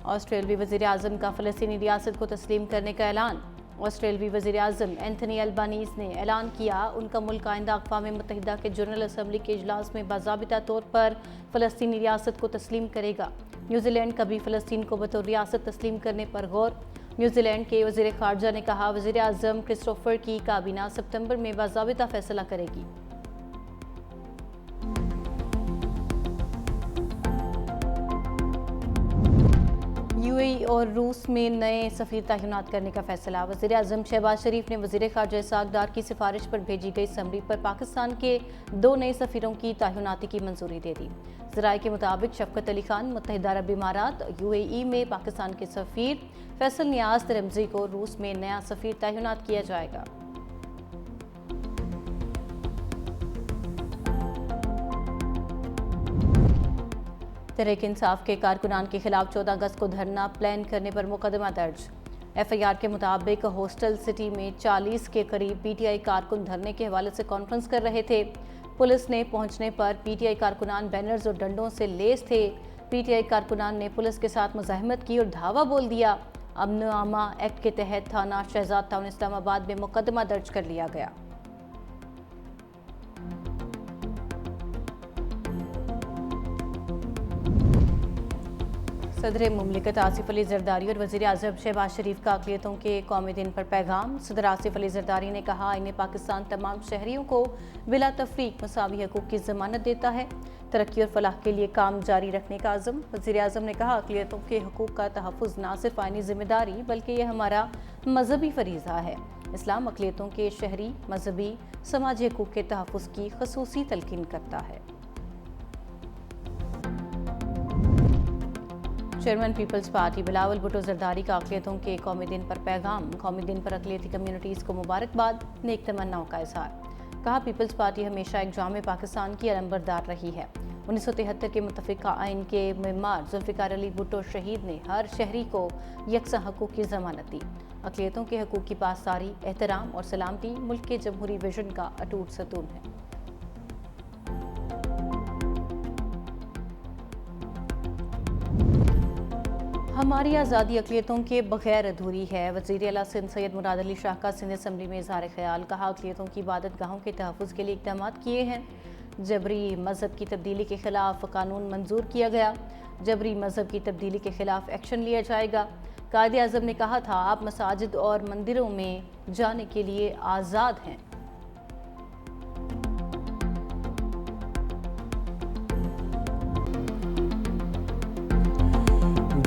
آسٹریلوی وزیر اعظم کا فلسطینی ریاست کو تسلیم کرنے کا اعلان۔ آسٹریلوی وزیر اعظم اینتھنی البانیز نے اعلان کیا ان کا ملک آئندہ اقوام متحدہ کے جنرل اسمبلی کے اجلاس میں باضابطہ طور پر فلسطینی ریاست کو تسلیم کرے گا۔ نیوزی لینڈ کبھی فلسطین کو بطور ریاست تسلیم کرنے پر غور۔ نیوزی لینڈ کے وزیر خارجہ نے کہا وزیر اعظم کرسٹوفر کی کابینہ ستمبر میں باضابطہ فیصلہ کرے گی۔ یو اے ای اور روس میں نئے سفیر تعینات کرنے کا فیصلہ۔ وزیر اعظم شہباز شریف نے وزیر خارجہ اسحاق ڈار کی سفارش پر بھیجی گئی سمری پر پاکستان کے 2 نئے سفیروں کی تعیناتی کی منظوری دے دی۔ ذرائع کے مطابق شفقت علی خان متحدہ عرب امارات یو اے ای میں پاکستان کے سفیر، فیصل نیاز ترمزی کو روس میں نیا سفیر تعینات کیا جائے گا۔ تحریک انصاف کے کارکنان کے خلاف 14 اگست کو دھرنا پلان کرنے پر مقدمہ درج۔ ایف آئی آر کے مطابق ہاسٹل سٹی میں 40 کے قریب پی ٹی آئی کارکن دھرنے کے حوالے سے کانفرنس کر رہے تھے۔ پولیس نے پہنچنے پر پی ٹی آئی کارکنان بینرز اور ڈنڈوں سے لیس تھے۔ پی ٹی آئی کارکنان نے پولیس کے ساتھ مزاحمت کی اور دھاوا بول دیا۔ امن و امان ایکٹ کے تحت تھانہ شہزاد ٹاؤن اسلام آباد میں مقدمہ درج کر لیا گیا۔ صدر مملکت آصف علی زرداری اور وزیر اعظم شہباز شریف کا اقلیتوں کے قومی دن پر پیغام۔ صدر آصف علی زرداری نے کہا آئین پاکستان تمام شہریوں کو بلا تفریق مساوی حقوق کی ضمانت دیتا ہے، ترقی اور فلاح کے لیے کام جاری رکھنے کا عزم۔ وزیر اعظم نے کہا اقلیتوں کے حقوق کا تحفظ نہ صرف آئینی ذمہ داری بلکہ یہ ہمارا مذہبی فریضہ ہے۔ اسلام اقلیتوں کے شہری، مذہبی، سماجی حقوق کے تحفظ کی خصوصی تلقین کرتا ہے۔ چیئرمین پیپلز پارٹی بلاول بھٹو زرداری کا اقلیتوں کے قومی دن پر پیغام۔ قومی دن پر اقلیتی کمیونٹیز کو مبارکباد، نیک تمناؤں کا اظہار۔ کہا پیپلز پارٹی ہمیشہ ایک جامع پاکستان کی علمبردار رہی ہے۔ 1973 کے متفقہ آئین کے معمار ذوالفقار علی بھٹو شہید نے ہر شہری کو یکساں حقوق کی ضمانت دی۔ اقلیتوں کے حقوق کی پاسداری، احترام اور سلامتی ملک کے جمہوری ویژن کا اٹوٹ ستون ہے۔ ہماری آزادی اقلیتوں کے بغیر ادھوری ہے۔ وزیر اعلیٰ سندھ سید مراد علی شاہ کا سندھ اسمبلی میں اظہار خیال۔ کہا اقلیتوں کی عبادت گاہوں کے تحفظ کے لیے اقدامات کیے ہیں۔ جبری مذہب کی تبدیلی کے خلاف قانون منظور کیا گیا۔ جبری مذہب کی تبدیلی کے خلاف ایکشن لیا جائے گا۔ قائد اعظم نے کہا تھا آپ مساجد اور مندروں میں جانے کے لیے آزاد ہیں۔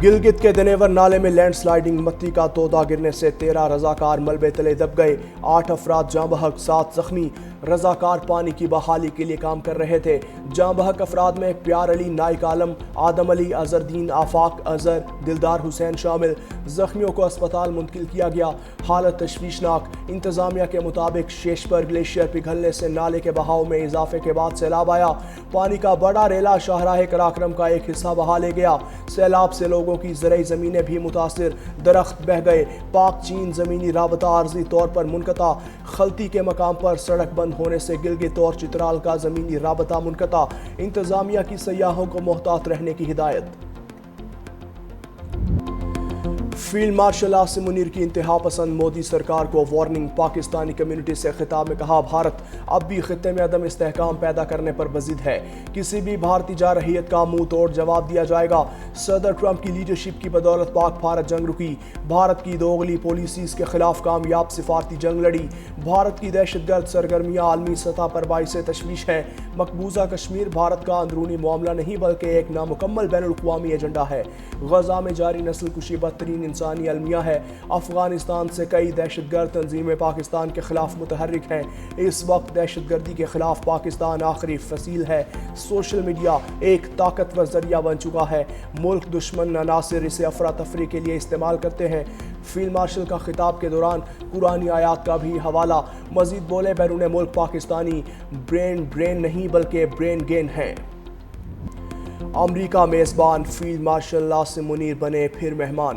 گلگت کے دنیور نالے میں لینڈ سلائیڈنگ، مٹی کا تودا گرنے سے 13 رضاکار ملبے تلے دب گئے، 8 افراد جاں بحق، 7 زخمی۔ رضاکار پانی کی بحالی کے لیے کام کر رہے تھے۔ جاں بحق افراد میں پیار علی، نائک عالم، آدم علی، اظہر دین، آفاق اظہر، دلدار حسین شامل۔ زخمیوں کو اسپتال منتقل کیا گیا، حالت تشویشناک۔ انتظامیہ کے مطابق شیشپر گلیشیئر پگھلنے سے نالے کے بہاؤ میں اضافے کے بعد سیلاب آیا۔ پانی کا بڑا ریلا شاہراہ کراکرم کا ایک حصہ بہا لے گیا۔ سیلاب سے لوگوں کی زرعی زمینیں بھی متاثر، درخت بہہ گئے۔ پاک چین زمینی رابطہ عارضی طور پر منقطع، خلطی کے مقام پر سڑک بند ہونے سے گلگت اور چترال کا زمینی رابطہ منقطع۔ انتظامیہ کی سیاحوں کو محتاط رہنے کی ہدایت۔ فیلڈ مارشل عاصم منیر کی انتہا پسند مودی سرکار کو وارننگ۔ پاکستانی کمیونٹی سے خطاب میں کہا بھارت اب بھی خطے میں عدم استحکام پیدا کرنے پر بضد ہے، کسی بھی بھارتی جارحیت کا منہ توڑ جواب دیا جائے گا۔ صدر ٹرمپ کی لیڈرشپ کی بدولت پاک بھارت جنگ رکی، بھارت کی دوغلی پالیسیز کے خلاف کامیاب سفارتی جنگ لڑی۔ بھارت کی دہشت گرد سرگرمیاں عالمی سطح پر باعث تشویش ہیں۔ مقبوضہ کشمیر بھارت کا اندرونی معاملہ نہیں بلکہ ایک نامکمل بین الاقوامی ایجنڈا ہے۔ غزہ میں جاری نسل کشی بدترین انسانی المیہ ہے۔ افغانستان سے کئی دہشت گرد تنظیمیں پاکستان کے خلاف متحرک ہیں۔ اس وقت دہشت گردی کے خلاف پاکستان آخری فصیل ہے۔ سوشل میڈیا ایک طاقتور ذریعہ بن چکا ہے، ملک دشمن عناصر اسے افراتفری کے لیے استعمال کرتے ہیں۔ فیلڈ مارشل کا خطاب کے دوران قرآنی آیات کا بھی حوالہ۔ مزید بولے بیرون ملک پاکستانی برین نہیں بلکہ برین گین ہیں۔ امریکہ میزبان، فیلڈ مارشل عاصم منیر بنے پھر مہمان۔